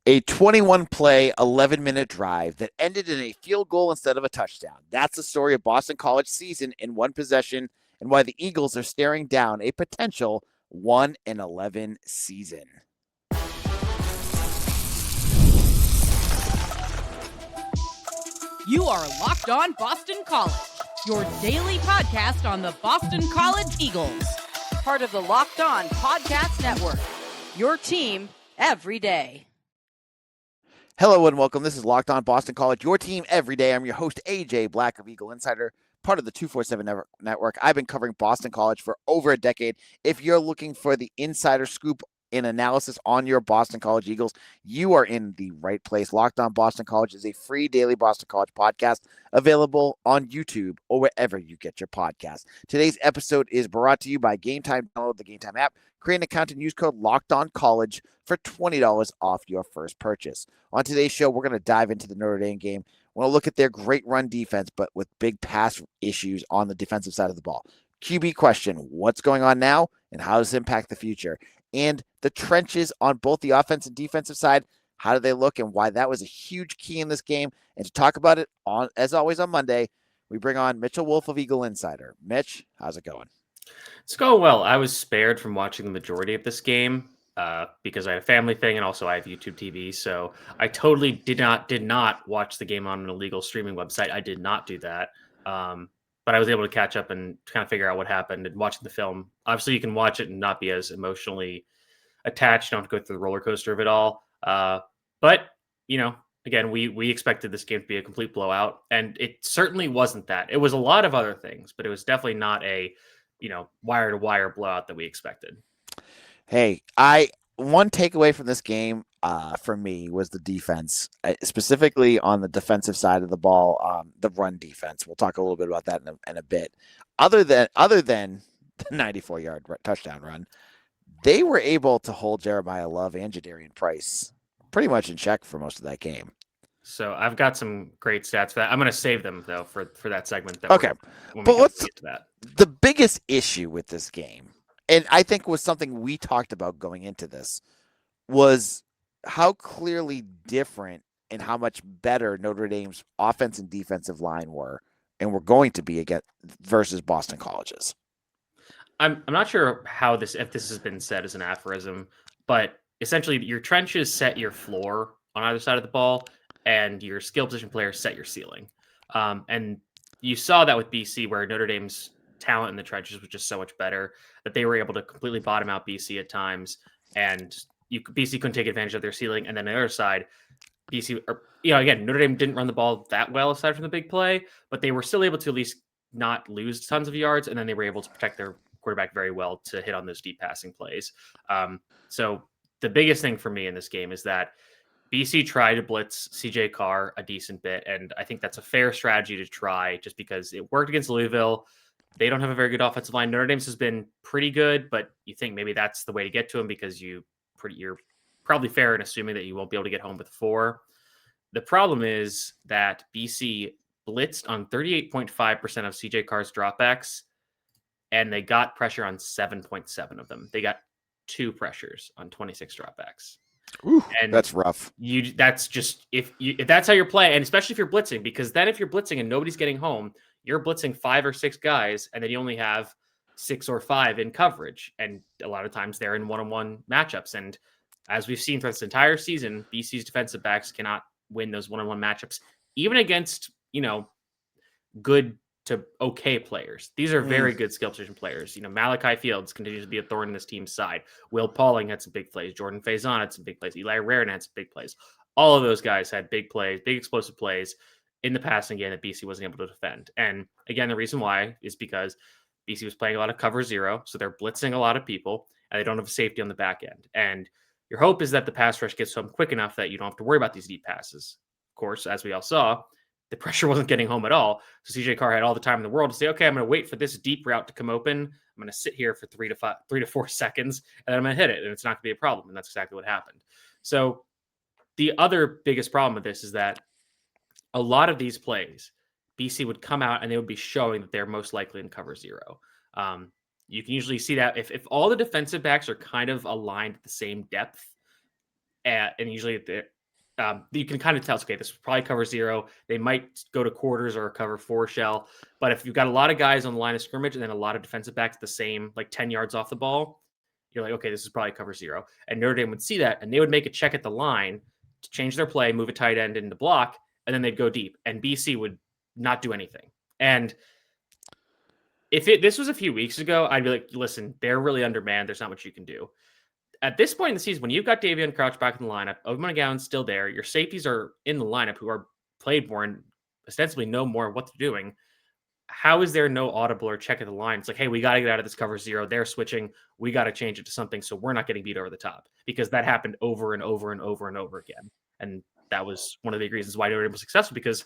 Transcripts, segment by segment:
A 21-play, 11-minute drive that ended in a field goal instead of a touchdown. That's the story of Boston College season in one possession and why the Eagles are staring down a potential 1-11 season. You are Locked On Boston College, your daily podcast on the Boston College Eagles. Part of the Locked On Podcast Network, your team every day. Hello and welcome. This is Locked On Boston College, your team every day. I'm your host, AJ Black of Eagle Insider, part of the 247 Network. I've been covering Boston College for over a decade. If you're looking for the insider scoop and analysis on your Boston College Eagles, you are in the right place. Locked On Boston College is a free daily Boston College podcast available on YouTube or wherever you get your podcasts. Today's episode is brought to you by Game Time. Download the Game Time app, create an account, and use code LOCKEDONCollege for $20 off your first purchase. On today's show, we're going to dive into the Notre Dame game. We're going to look at their great run defense, but with big pass issues on the defensive side of the ball. QB question, what's going on now and how does it impact the future? And the trenches on both the offense and defensive side, how do they look and why that was a huge key in this game? And to talk about it, as always on Monday, we bring on Mitchell Wolf of Eagle Insider. Mitch, how's it going? It's going well. I was spared from watching the majority of this game because I had a family thing and also I have YouTube TV. So I totally did not watch the game on an illegal streaming website. I did not do that. But I was able to catch up and kind of figure out what happened and watching the film. Obviously, you can watch it and not be as emotionally attached. You don't have to go through the roller coaster of it all. But, again, we expected this game to be a complete blowout. And it certainly wasn't that. It was a lot of other things, but it was definitely not a, wire-to-wire blowout that we expected. Hey, one takeaway from this game for me was the defense, specifically on the defensive side of the ball, the run defense. We'll talk a little bit about that in a bit. Other than the 94-yard touchdown run, they were able to hold Jeremiah Love and Jadarian Price pretty much in check for most of that game. So I've got some great stats for that. I'm going to save them though for that segment. Okay, but let's get to that. The biggest issue with this game, and I think was something we talked about going into this, was how clearly different and how much better Notre Dame's offense and defensive line were and were going to be again versus Boston College's. I'm not sure if this has been said as an aphorism, but essentially your trenches set your floor on either side of the ball, and your skill position players set your ceiling. And you saw that with BC, where Notre Dame's talent in the trenches was just so much better that they were able to completely bottom out BC at times, and BC couldn't take advantage of their ceiling. And then on the other side, again, Notre Dame didn't run the ball that well aside from the big play, but they were still able to at least not lose tons of yards, and then they were able to protect their quarterback very well to hit on those deep passing plays. So the biggest thing for me in this game is that BC tried to blitz CJ Carr a decent bit, and I think that's a fair strategy to try just because it worked against Louisville. They don't have a very good offensive line. Notre Dame's has been pretty good, but you think maybe that's the way to get to them because you're probably fair in assuming that you won't be able to get home with 4. The problem is that BC blitzed on 38.5% of CJ Carr's dropbacks, and they got pressure on 7.7 of them. They got 2 pressures on 26 dropbacks. Ooh, and that's rough. That's just if that's how you're playing, and especially if you're blitzing, because then if you're blitzing and nobody's getting home, you're blitzing 5 or 6 guys, and then you only have 6 or 5 in coverage, and a lot of times they're in one-on-one matchups. And as we've seen throughout this entire season, BC's defensive backs cannot win those one-on-one matchups, even against good to okay players. These are very good skill position players. Malachi Fields continues to be a thorn in this team's side. Will Pauling had some big plays. Jordan Faison had some big plays. Eli Rarin had some big plays. All of those guys had big plays, big explosive plays in the passing game that BC wasn't able to defend. And again, the reason why is because BC was playing a lot of cover 0, so they're blitzing a lot of people, and they don't have a safety on the back end. And your hope is that the pass rush gets home quick enough that you don't have to worry about these deep passes. Of course, as we all saw, the pressure wasn't getting home at all. So CJ Carr had all the time in the world to say, okay, I'm going to wait for this deep route to come open. I'm going to sit here for 3 to 4 seconds, and then I'm going to hit it, and it's not going to be a problem. And that's exactly what happened. So the other biggest problem with this is that a lot of these plays, BC would come out and they would be showing that they're most likely in cover 0. You can usually see that if all the defensive backs are kind of aligned at the same depth, and usually you can kind of tell, okay, this will probably cover 0. They might go to quarters or cover 4 shell. But if you've got a lot of guys on the line of scrimmage and then a lot of defensive backs the same, like 10 yards off the ball, you're like, okay, this is probably cover 0. And Notre Dame would see that, and they would make a check at the line to change their play, move a tight end in the block, and then they'd go deep. And BC would not do anything. And if this was a few weeks ago, I'd be like, listen, they're really undermanned. There's not much you can do. At this point in the season, when you've got Davion Crouch back in the lineup, Obi McGowan's still there, your safeties are in the lineup who are played more and ostensibly know more of what they're doing. How is there no audible or check at the line? It's like, hey, we got to get out of this cover 0. They're switching. We got to change it to something so we're not getting beat over the top, because that happened over and over and over and over again. And that was one of the big reasons why Notre Dame was successful, because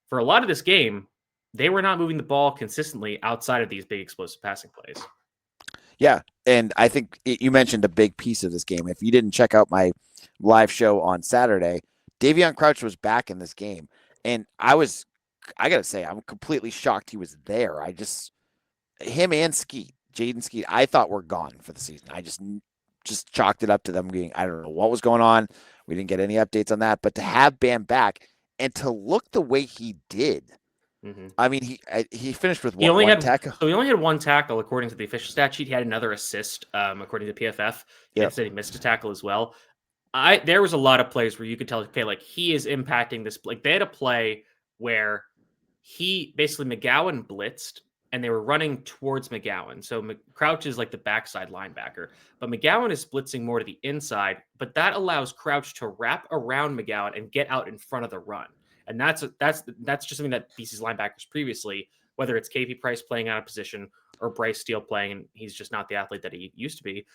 for a lot of this game, they were not moving the ball consistently outside of these big explosive passing plays. Yeah, and I think you mentioned a big piece of this game. If you didn't check out my live show on Saturday, Davion Crouch was back in this game, and I got to say, I'm completely shocked he was there. Him and Jaden Skeet, I thought were gone for the season. I just chalked it up to them being, I don't know what was going on. We didn't get any updates on that, but to have Bam back and to look the way he did, I mean, he finished with one tackle. So he only had 1 tackle according to the official stat sheet. He had another assist according to PFF. He said he missed a tackle as well. There was a lot of plays where you could tell, okay, like he is impacting this. Like they had a play where he basically McGowan blitzed and they were running towards McGowan. So Crouch is like the backside linebacker, but McGowan is blitzing more to the inside. But that allows Crouch to wrap around McGowan and get out in front of the run. And that's just something that BC's linebackers previously, whether it's KP Price playing out of position or Bryce Steele playing, and he's just not the athlete that he used to be,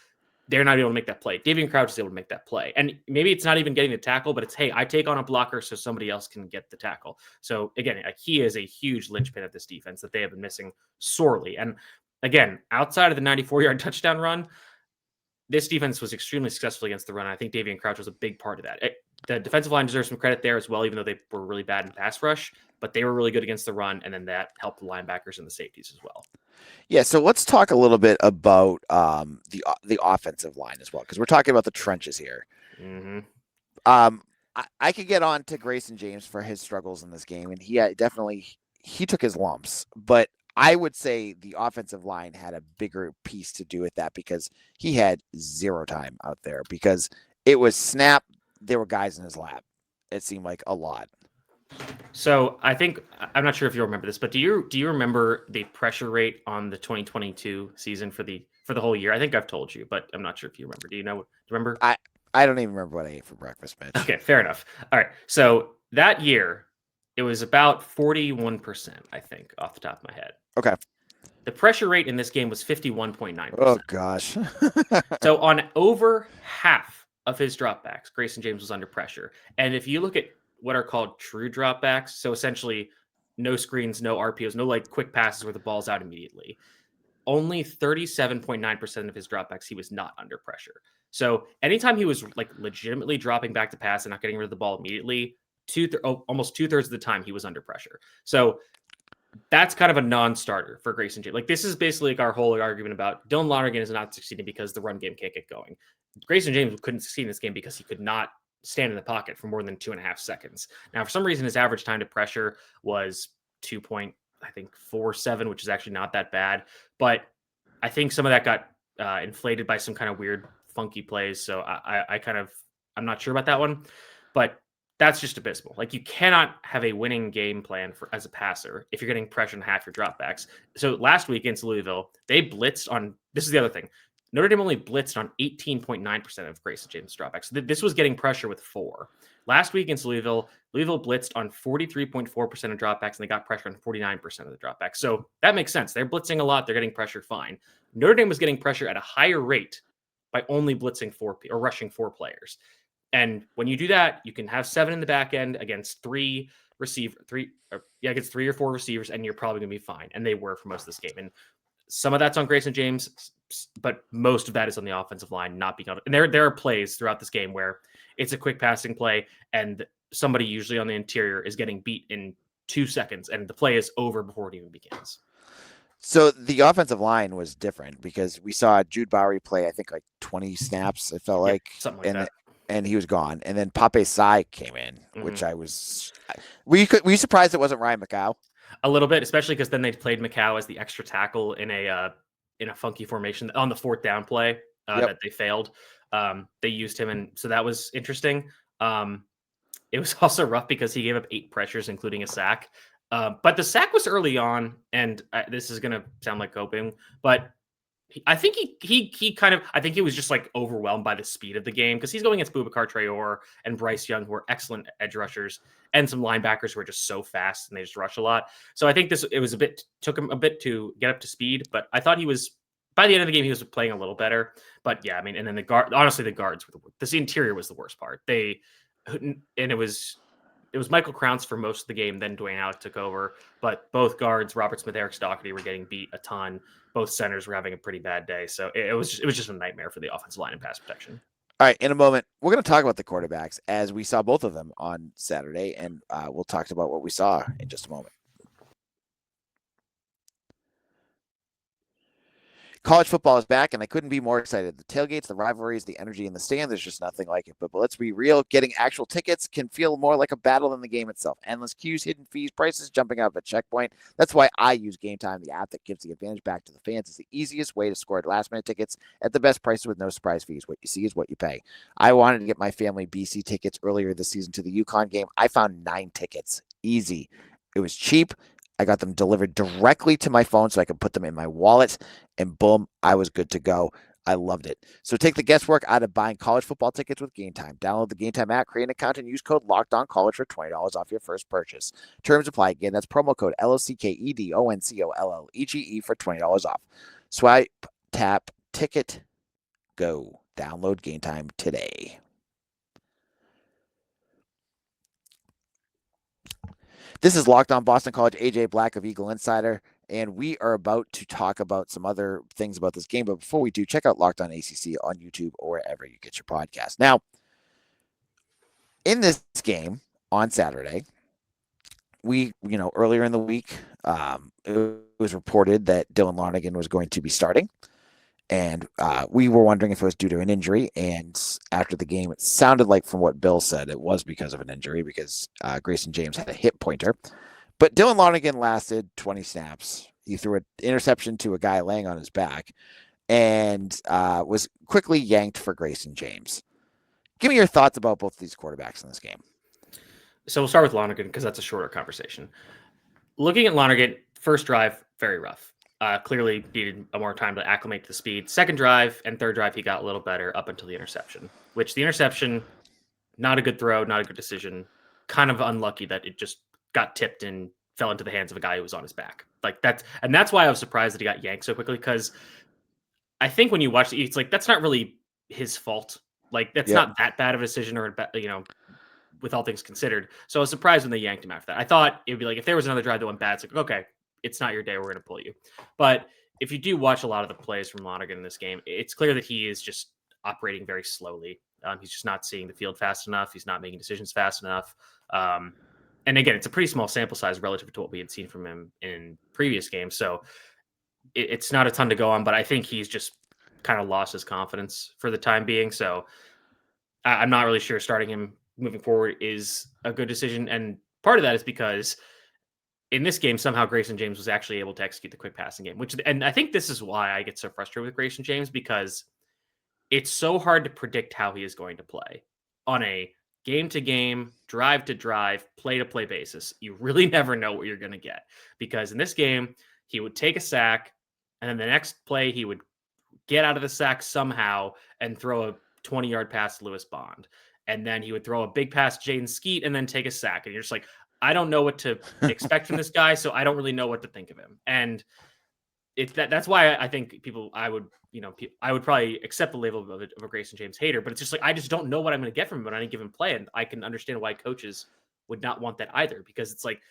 they're not able to make that play. Davion Crouch is able to make that play. And maybe it's not even getting the tackle, but it's, hey, I take on a blocker so somebody else can get the tackle. So again, he is a huge linchpin of this defense that they have been missing sorely. And again, outside of the 94-yard touchdown run, this defense was extremely successful against the run. I think Davion Crouch was a big part of that. The defensive line deserves some credit there as well, even though they were really bad in pass rush, but they were really good against the run, and then that helped the linebackers and the safeties as well. Yeah, so let's talk a little bit about the offensive line as well, because we're talking about the trenches here. Mm-hmm. I could get on to Grayson James for his struggles in this game, and he took his lumps, but I would say the offensive line had a bigger piece to do with that, because he had 0 time out there, because it was snap. There were guys in his lap. It seemed like a lot. So I think, I'm not sure if you remember this, but do you remember the pressure rate on the 2022 season for the whole year? I think I've told you, but I'm not sure if you remember. Do you remember? I don't even remember what I ate for breakfast, Mitch. Okay, fair enough. All right. So that year, it was about 41%, I think, off the top of my head. Okay. The pressure rate in this game was 51.9%. Oh, gosh. So on over half of his dropbacks, Grayson James was under pressure. And if you look at what are called true dropbacks, so essentially no screens, no RPOs, no like quick passes where the ball's out immediately, only 37.9% of his dropbacks, he was not under pressure. So anytime he was like legitimately dropping back to pass and not getting rid of the ball immediately, almost 2/3 of the time he was under pressure. So that's kind of a non-starter for Grayson James. Like this is basically like our whole argument about Dylan Lonergan is not succeeding because the run game can't get going. Grayson James couldn't succeed in this game because he could not stand in the pocket for more than 2.5 seconds. Now, for some reason, his average time to pressure was 2.47, which is actually not that bad. But I think some of that got inflated by some kind of weird, funky plays. So I'm not sure about that one. But that's just abysmal. Like you cannot have a winning game plan as a passer if you're getting pressure on half your dropbacks. So last week against Louisville, they blitzed on. This is the other thing. Notre Dame only blitzed on 18.9% of Grayson James' dropbacks. So this was getting pressure with 4. Last week against Louisville blitzed on 43.4% of dropbacks, and they got pressure on 49% of the dropbacks. So that makes sense. They're blitzing a lot. They're getting pressure fine. Notre Dame was getting pressure at a higher rate by only blitzing 4 or rushing 4 players. And when you do that, you can have 7 in the back end against 3 against 3 or 4 receivers, and you're probably going to be fine. And they were for most of this game. And some of that's on Grayson James, but most of that is on the offensive line not being able to. And there are plays throughout this game where it's a quick passing play, and somebody usually on the interior is getting beat in 2 seconds, and the play is over before it even begins. So the offensive line was different because we saw Jude Bowery play, I think, like 20 snaps. It felt like something like that. and he was gone. And then Pape Sai came in, which Mm-hmm. I was. Were you surprised it wasn't Ryan McCow? A little bit, especially because then they played McCow as the extra tackle in a funky formation on the 4th down play Yep. that they failed. They used him, and so that was interesting. It was also rough because he gave up 8 pressures, including a sack. But the sack was early on, and this is going to sound like coping, but I think he kind of I think he was just like overwhelmed by the speed of the game because he's going against Boubacar Traore and Bryce Young, who are excellent edge rushers, and some linebackers who are just so fast and they just rush a lot. So I think took him a bit to get up to speed, but I thought he was by the end of the game he was playing a little better. But yeah, I mean, and then the guards this interior was the worst part. It was Michael Krauns for most of the game. Then Dwayne Alec took over, but both guards, Robert Smith, Eric Stockerty, were getting beat a ton. Both centers were having a pretty bad day, so it was just a nightmare for the offensive line and pass protection. All right, in a moment, we're going to talk about the quarterbacks as we saw both of them on Saturday, and we'll talk about what we saw in just a moment. College football is back, and I couldn't be more excited. The tailgates, the rivalries, the energy in the stand, there's just nothing like it. But let's be real, getting actual tickets can feel more like a battle than the game itself. Endless queues, hidden fees, prices jumping up at checkpoint. That's why I use Game Time, the app that gives the advantage back to the fans. It's the easiest way to score last-minute tickets at the best prices with no surprise fees. What you see is what you pay. I wanted to get my family BC tickets earlier this season to the UConn game. I found 9 tickets. Easy. It was cheap. I got them delivered directly to my phone so I could put them in my wallet, and boom, I was good to go. I loved it. So take the guesswork out of buying college football tickets with Game Time. Download the Game Time app, create an account, and use code LOCKEDONCollege for $20 off your first purchase. Terms apply. Again, that's promo code LOCKEDONCOLLEGE for $20 off. Swipe, tap, ticket, go. Download Game Time today. This is Locked On Boston College, AJ Black of Eagle Insider, and we are about to talk about some other things about this game. But before we do, check out Locked On ACC on YouTube or wherever you get your podcast. Now, in this game on Saturday, earlier in the week, it was reported that Davion Lonergan was going to be starting. And we were wondering if it was due to an injury. And after the game, it sounded like from what Bill said, it was because of an injury because Grayson James had a hip pointer. But Davion Lonergan lasted 20 snaps. He threw an interception to a guy laying on his back and was quickly yanked for Grayson James. Give me your thoughts about both of these quarterbacks in this game. So we'll start with Lonergan because that's a shorter conversation. Looking at Lonergan, first drive, very rough. Clearly needed more time to acclimate to the speed. Second drive and third drive, he got a little better up until the interception, which the interception, not a good throw, not a good decision. Kind of unlucky that it just got tipped and fell into the hands of a guy who was on his back. That's why I was surprised that he got yanked so quickly because I think when you watch it, it's like, that's not really his fault. Like, that's not that bad of a decision with all things considered. So I was surprised when they yanked him after that. I thought it'd be like, if there was another drive that went bad, it's like, okay, it's not your day. We're going to pull you. But if you do watch a lot of the plays from Lonergan in this game, it's clear that he is just operating very slowly. He's just not seeing the field fast enough. He's not making decisions fast enough. And again, it's a pretty small sample size relative to what we had seen from him in previous games. So it's not a ton to go on, but I think he's just kind of lost his confidence for the time being. So I'm not really sure starting him moving forward is a good decision. And part of that is because in this game, somehow Grayson James was actually able to execute the quick passing game, and I think this is why I get so frustrated with Grayson James, because it's so hard to predict how he is going to play on a game to game, drive to drive, play to play basis. You really never know what you're going to get, because in this game, he would take a sack and then the next play he would get out of the sack somehow and throw a 20-yard pass to Lewis Bond. And then he would throw a big pass to Jaden Skeet and then take a sack. And you're just like, I don't know what to expect from this guy, so I don't really know what to think of him. And that's why I think I would probably accept the label of a Grayson James hater, but it's just like, I just don't know what I'm going to get from him on any given play. And I can understand why coaches would not want that either, because it's like,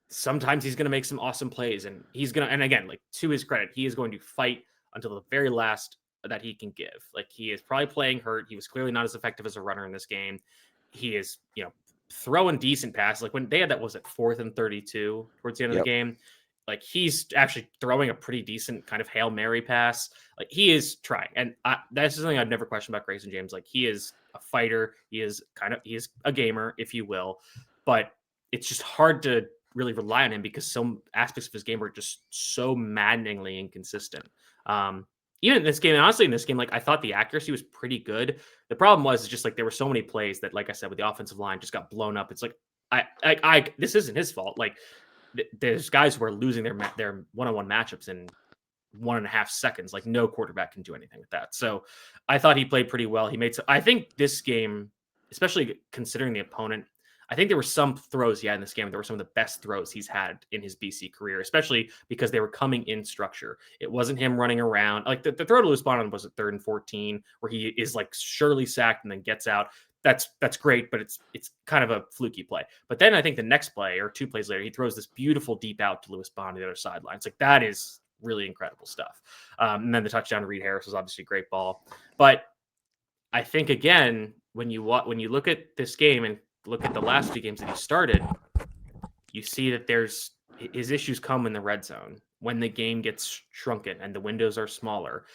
sometimes he's going to make some awesome plays and and again, like, to his credit, he is going to fight until the very last that he can give. Like, he is probably playing hurt. He was clearly not as effective as a runner in this game. He is, throwing decent passes. Like, when they had that, was it 4th and 32 towards the end of the game? Like, he's actually throwing a pretty decent kind of Hail Mary pass. Like, he is trying. And that's something I've never questioned about Grayson James. Like, he is a fighter. He is a gamer, if you will, but it's just hard to really rely on him because some aspects of his game are just so maddeningly inconsistent. Even in this game, and honestly, in this game, like I thought the accuracy was pretty good. The problem was just like there were so many plays that, like I said, with the offensive line just got blown up. It's like this isn't his fault. Like there's guys who are losing their one-on-one matchups in 1.5 seconds. Like no quarterback can do anything with that. So I thought he played pretty well. I think this game, especially considering the opponent, I think there were some throws in this game. There were some of the best throws he's had in his BC career, especially because they were coming in structure. It wasn't him running around. Like the throw to Luspon was at 3rd and 14, where he is like surely sacked and then gets out. That's great, but it's kind of a fluky play. But then I think the next play or 2 plays later, he throws this beautiful deep out to Lewis Bond to the other sideline. It's like that is really incredible stuff. And then the touchdown to Reed Harris was obviously a great ball. But I think again, when you look at this game and look at the last 2 games that he started, you see that his issues come in the red zone when the game gets shrunken and the windows are smaller.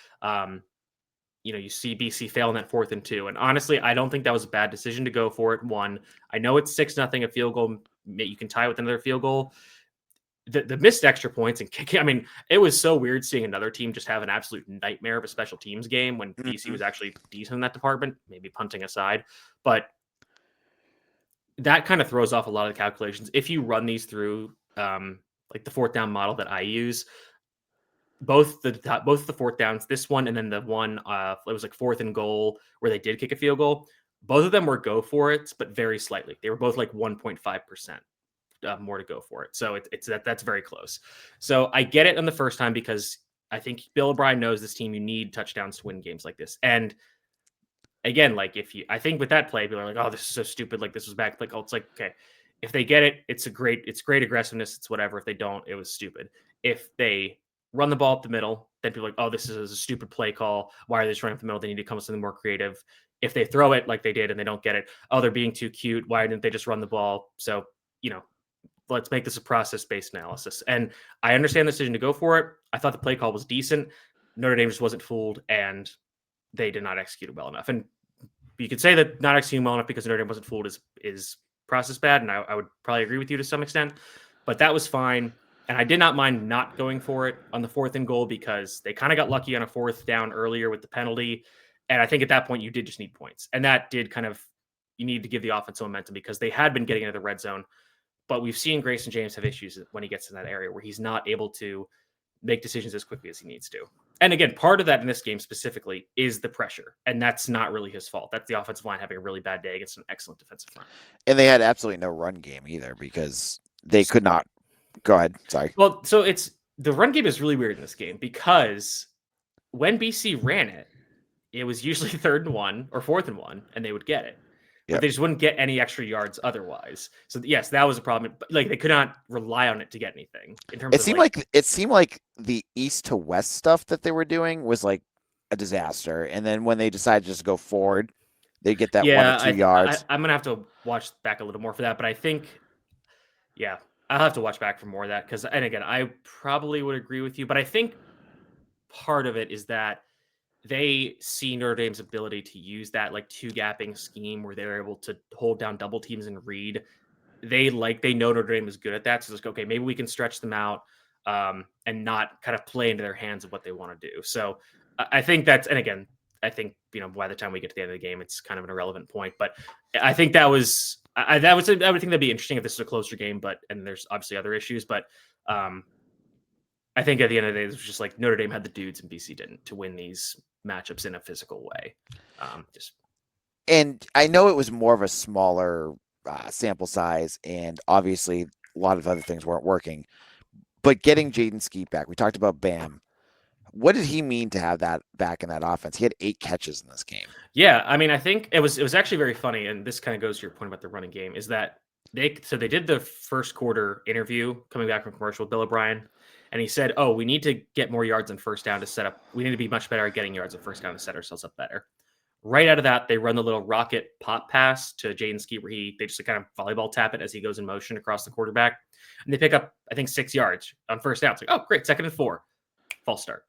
You see BC fail in that 4th and 2. And honestly, I don't think that was a bad decision to go for it. One, I know it's 6-0, a field goal. You can tie with another field goal. The missed extra points and kicking. I mean, it was so weird seeing another team just have an absolute nightmare of a special teams game when BC was actually decent in that department, maybe punting aside. But that kind of throws off a lot of the calculations. If you run these through like the 4th down model that I use, both the 4th downs, this one and then the one it was like 4th and goal where they did kick a field goal. Both of them were go for it, but very slightly. They were both like 1.5% more to go for it. So that's very close. So I get it on the first time because I think Bill O'Brien knows this team. You need touchdowns to win games like this. And again, like I think with that play, people are like, oh, this is so stupid. Like this was back. Like, oh, it's like, okay, if they get it, it's great aggressiveness. It's whatever. If they don't, it was stupid. If they run the ball up the middle, then people are like, oh, this is a stupid play call. Why are they just running up the middle? They need to come with something more creative. If they throw it like they did and they don't get it, oh, they're being too cute. Why didn't they just run the ball? So, let's make this a process-based analysis. And I understand the decision to go for it. I thought the play call was decent. Notre Dame just wasn't fooled, and they did not execute it well enough. And you could say that not executing well enough because Notre Dame wasn't fooled is process bad, and I would probably agree with you to some extent. But that was fine. And I did not mind not going for it on the 4th and goal because they kind of got lucky on a 4th down earlier with the penalty. And I think at that point, you did just need points. And that did you need to give the offense momentum because they had been getting into the red zone. But we've seen Grayson James have issues when he gets in that area where he's not able to make decisions as quickly as he needs to. And again, part of that in this game specifically is the pressure. And that's not really his fault. That's the offensive line having a really bad day against an excellent defensive front. And they had absolutely no run game either because they could not. Go ahead. Sorry. Well, so the run game is really weird in this game because when BC ran it, it was usually 3rd and 1 or 4th and 1, and they would get it. But they just wouldn't get any extra yards otherwise. So yes, that was a problem. But like they could not rely on it to get anything. In terms it seemed like the east to west stuff that they were doing was like a disaster. And then when they decided just to go forward, they get that 1 or 2 yards. I'm gonna have to watch back a little more for that. But I think, I'll have to watch back for more of that because, and again, I probably would agree with you. But I think part of it is that they see Notre Dame's ability to use that like 2-gapping scheme where they're able to hold down double teams and read. They know Notre Dame is good at that. So it's like, okay, maybe we can stretch them out and not kind of play into their hands of what they want to do. So I think and again, I think, by the time we get to the end of the game, it's kind of an irrelevant point, but I think I would think that'd be interesting if this is a closer game, and there's obviously other issues, but I think at the end of the day, it was just like Notre Dame had the dudes and BC didn't to win these matchups in a physical way. And I know it was more of a smaller sample size, and obviously a lot of other things weren't working. But getting Jaden Skeet back, we talked about Bam. What did he mean to have that back in that offense? He had 8 catches in this game. Yeah, I mean, I think it was actually very funny, and this kind of goes to your point about the running game, is that they did the first quarter interview coming back from commercial with Bill O'Brien, and he said, oh, we need to get more yards on first down to set up. We need to be much better at getting yards on first down to set ourselves up better. Right out of that, they run the little rocket pop pass to Jaden Skeet where they just kind of volleyball tap it as he goes in motion across the quarterback. And they pick up, I think, 6 yards on first down. It's like, oh, great, 2nd and 4. False start.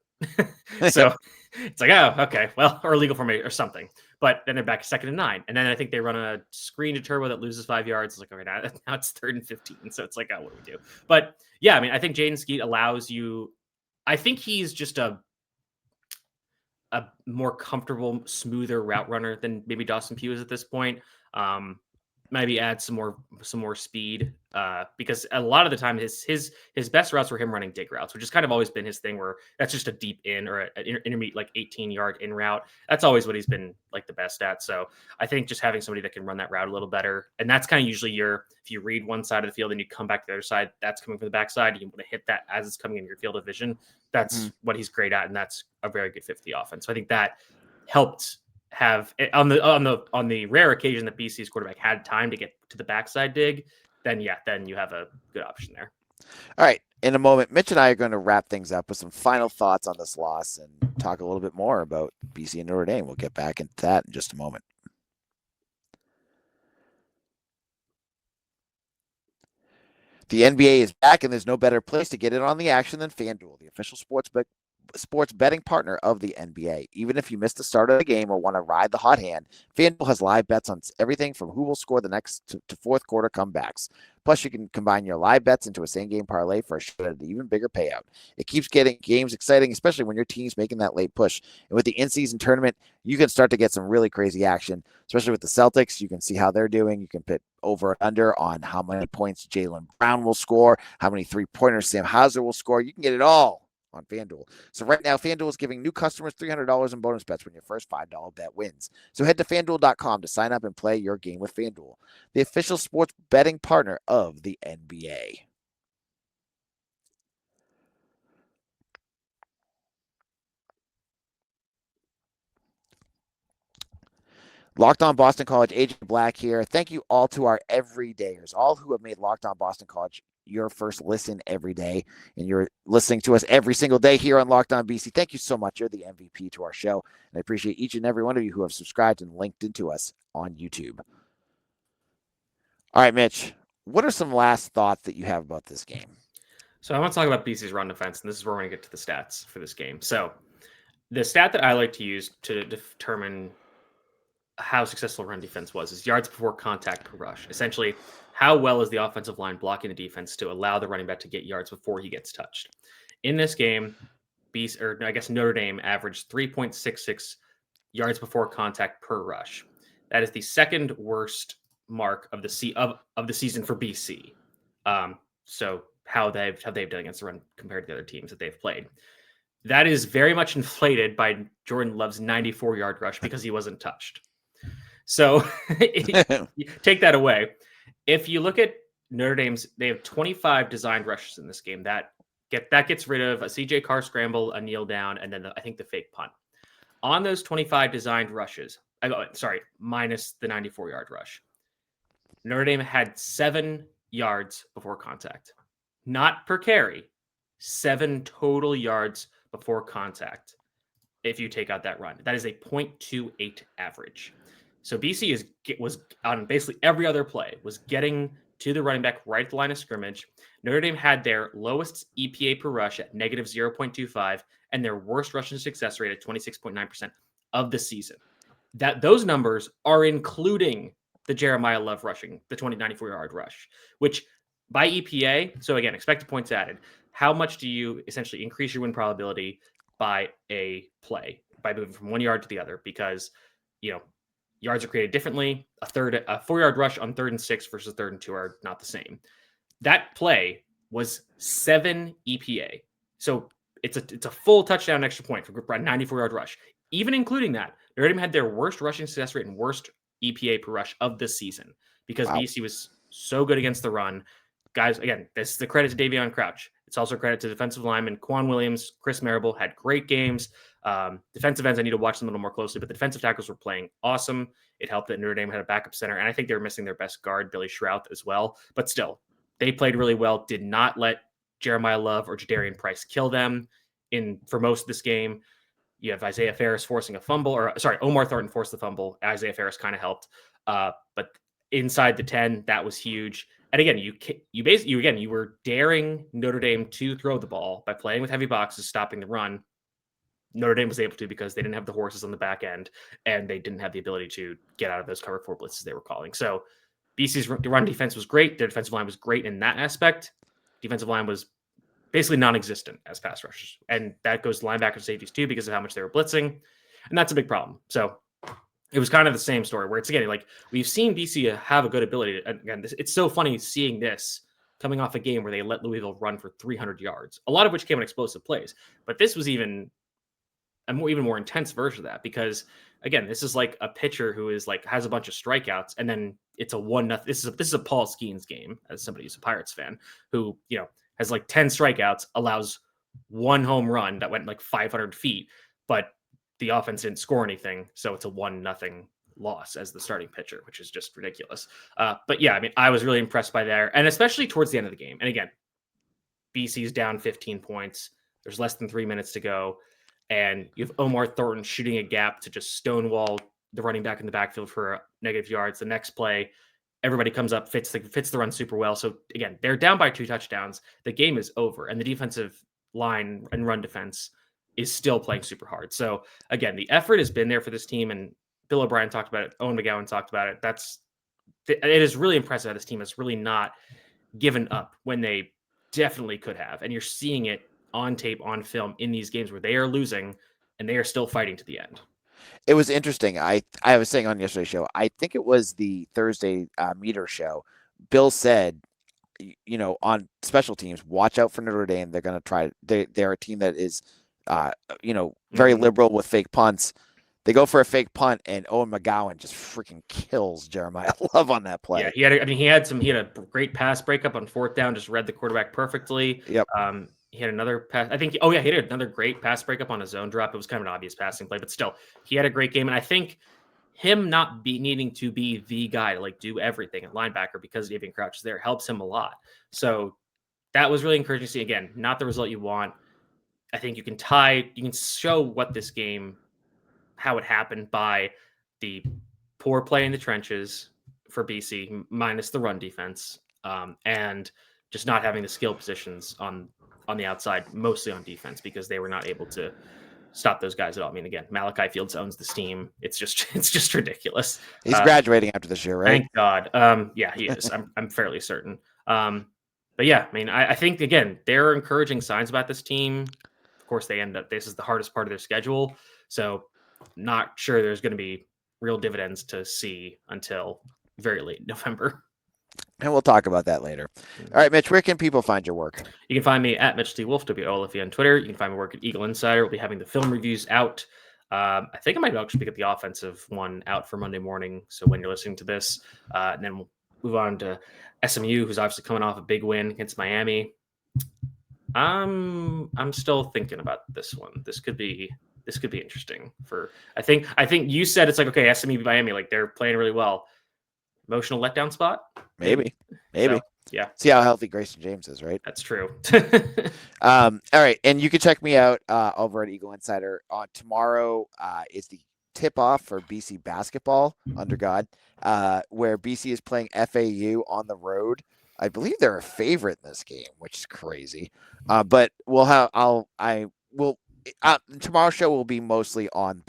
So it's like, oh, okay, well, or illegal formation or something. But then they're back to 2nd and 9. And then I think they run a screen to Turbo that loses 5 yards. It's like, okay, now it's 3rd and 15. So it's like, oh, what do we do? But yeah, I mean, I think Jaden Skeet allows you, I think he's just a more comfortable, smoother route runner than maybe Dawson Pugh is at this point. Maybe add some more speed because a lot of the time his best routes were him running dig routes, which has kind of always been his thing, where that's just a deep in or an intermediate like 18-yard in route. That's always what he's been like the best at. So I think just having somebody that can run that route a little better, and that's kind of usually if you read one side of the field and you come back to the other side, that's coming from the backside. You want to hit that as it's coming in your field of vision. That's what he's great at, and that's a very good fit for the offense. So I think that helped have on the rare occasion that BC's quarterback had time to get to the backside dig, then you have a good option there. All right. In a moment, Mitch and I are going to wrap things up with some final thoughts on this loss and talk a little bit more about BC and Notre Dame. We'll get back into that in just a moment. The NBA is back, and there's no better place to get in on the action than FanDuel, the official sports betting partner of the NBA. Even if you missed the start of the game or want to ride the hot hand, FanDuel has live bets on everything from who will score the next to fourth quarter comebacks. Plus, you can combine your live bets into a same-game parlay for an even bigger payout. It keeps getting games exciting, especially when your team's making that late push. And with the in-season tournament, you can start to get some really crazy action, especially with the Celtics. You can see how they're doing. You can put over and under on how many points Jaylen Brown will score, how many three-pointers Sam Hauser will score. You can get it all on FanDuel. So right now, FanDuel is giving new customers $300 in bonus bets when your first $5 bet wins. So head to FanDuel.com to sign up and play your game with FanDuel, the official sports betting partner of the NBA. Locked On Boston College, AJ Black here. Thank you all to our everydayers, all who have made Locked On Boston College your first listen every day, and you're listening to us every single day here on Locked On BC. Thank you so much. You're the MVP to our show, and I appreciate each and every one of you who have subscribed and linked into us on YouTube. All right, Mitch, what are some last thoughts that you have about this game? So I want to talk about BC's run defense, and this is where we're going to get to the stats for this game. So the stat that I like to use to determine how successful run defense was is yards before contact per rush. Essentially, how well is the offensive line blocking the defense to allow the running back to get yards before he gets touched? In this game, Notre Dame averaged 3.66 yards before contact per rush. That is the second worst mark of the season for BC. So how they've done against the run compared to the other teams that they've played. That is very much inflated by Jordan Love's 94-yard rush because he wasn't touched. So take that away. If you look at Notre Dame's, they have 25 designed rushes in this game. That gets rid of a CJ Carr scramble, a kneel down, and then I think the fake punt. On those 25 designed rushes, minus the 94-yard rush, Notre Dame had 7 yards before contact. Not per carry, 7 total yards before contact. If you take out that run, that is a 0.28 average. So BC was on basically every other play, was getting to the running back right at the line of scrimmage. Notre Dame had their lowest EPA per rush at negative 0.25 and their worst rushing success rate at 26.9% of the season. Those numbers are including the Jeremiah Love rushing, the 94-yard rush, which by EPA, so again, expected points added, how much do you essentially increase your win probability by a play, by moving from 1 yard to the other? Because, yards are created differently. A 4-yard rush on 3rd and 6 versus 3rd and 2 are not the same. That play was 7 EPA. So it's a full touchdown extra point for a 94-yard rush. Even including that, Notre Dame had their worst rushing success rate and worst EPA per rush of the season because BC was so good against the run. Guys, again, this is the credit to Davion Crouch. It's also credit to defensive linemen. Quan Williams, Chris Marable had great games. Defensive ends, I need to watch them a little more closely, but the defensive tackles were playing awesome. It helped that Notre Dame had a backup center, and I think they were missing their best guard, Billy Shrout, as well. But still, they played really well, did not let Jeremiah Love or Jadarian Price kill them for most of this game. You have Isaiah Ferris forcing a fumble, Omar Thornton forced the fumble. Isaiah Ferris kind of helped. But inside the 10, that was huge. And again, you were daring Notre Dame to throw the ball by playing with heavy boxes, stopping the run. Notre Dame was able to because they didn't have the horses on the back end and they didn't have the ability to get out of those cover 4 blitzes they were calling. So BC's run defense was great. Their defensive line was great in that aspect. Defensive line was basically non-existent as pass rushers. And that goes to linebacker and safeties too because of how much they were blitzing. And that's a big problem. So it was kind of the same story where it's, again, like we've seen BC have a good ability. Again, it's so funny seeing this coming off a game where they let Louisville run for 300 yards, a lot of which came on explosive plays. But this was even more intense version of that because, again, this is like a pitcher who is like has a bunch of strikeouts and then it's a 1-0. This is a Paul Skeens game, as somebody who's a Pirates fan who, has like 10 strikeouts, allows 1 home run that went like 500 feet, but the offense didn't score anything. So it's a 1-0 loss as the starting pitcher, which is just ridiculous. But yeah, I mean, I was really impressed by there, and especially towards the end of the game. And again, BC's down 15 points. There's less than 3 minutes to go. And you have Omar Thornton shooting a gap to just stonewall the running back in the backfield for negative yards. The next play, everybody comes up, fits the run super well. So again, they're down by 2 touchdowns. The game is over, and the defensive line and run defense is still playing super hard. So again, the effort has been there for this team, and Bill O'Brien talked about it. Owen McGowan talked about it. It is really impressive how this team has really not given up when they definitely could have. And you're seeing it on tape, on film in these games where they are losing and they are still fighting to the end. It was interesting. I was saying on yesterday's show, I think it was the Thursday meter show, Bill said, on special teams, watch out for Notre Dame. They're going to try. They're a team that is, very liberal with fake punts. They go for a fake punt, and Owen McGowan just freaking kills Jeremiah Love on that play. Yeah, he had a great pass breakup on 4th down, just read the quarterback perfectly. Yep. He had another pass. I think, he had another great pass breakup on a zone drop. It was kind of an obvious passing play, but still, he had a great game. And I think him not needing to be the guy to like do everything at linebacker because Davion Crouch is there helps him a lot. So that was really encouraging to see. Again, not the result you want. I think you can show what this game, how it happened by the poor play in the trenches for BC minus the run defense, and just not having the skill positions on the outside, mostly on defense, because they were not able to stop those guys at all. I mean, again, Malachi Fields owns this team. It's just ridiculous. He's graduating after this year, right? Thank God. Yeah, he is. I'm fairly certain. But yeah, I mean, I think, again, there are encouraging signs about this team. Of course, this is the hardest part of their schedule. So not sure there's going to be real dividends to see until very late November. And we'll talk about that later. All right, Mitch, where can people find your work? You can find me at Mitch T. Wolf, WOLFE on Twitter. You can find my work at Eagle Insider. We'll be having the film reviews out. I think I might actually get the offensive one out for Monday morning. So when you're listening to this, and then we'll move on to SMU, who's obviously coming off a big win against Miami. I'm still thinking about this one. This could be interesting. I think you said it's like, okay, SMU Miami, like they're playing really well. Emotional letdown spot? Maybe. So, yeah. See how healthy Grayson James is, right? That's true. All right. And you can check me out over at Eagle Insider. Tomorrow is the tip-off for BC basketball, under God, where BC is playing FAU on the road. I believe they're a favorite in this game, which is crazy. But tomorrow's show will be mostly on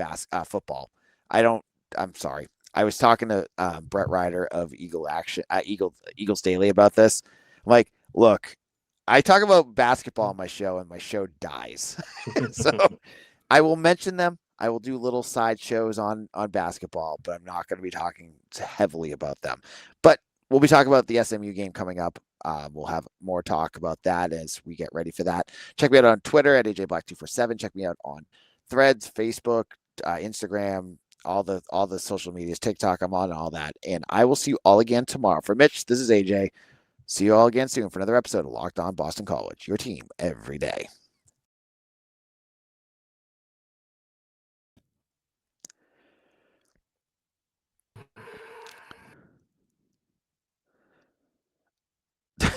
football. I'm sorry. I was talking to Brett Ryder of Eagles Daily about this. I'm like, look, I talk about basketball on my show, and my show dies. So I will mention them. I will do little side shows on basketball, but I'm not going to be talking heavily about them. But we'll be talking about the SMU game coming up. We'll have more talk about that as we get ready for that. Check me out on Twitter at AJBlack247. Check me out on Threads, Facebook, Instagram, all the social medias, TikTok. I'm on all that. And I will see you all again tomorrow. For Mitch, this is AJ. See you all again soon for another episode of Locked On Boston College, your team every day.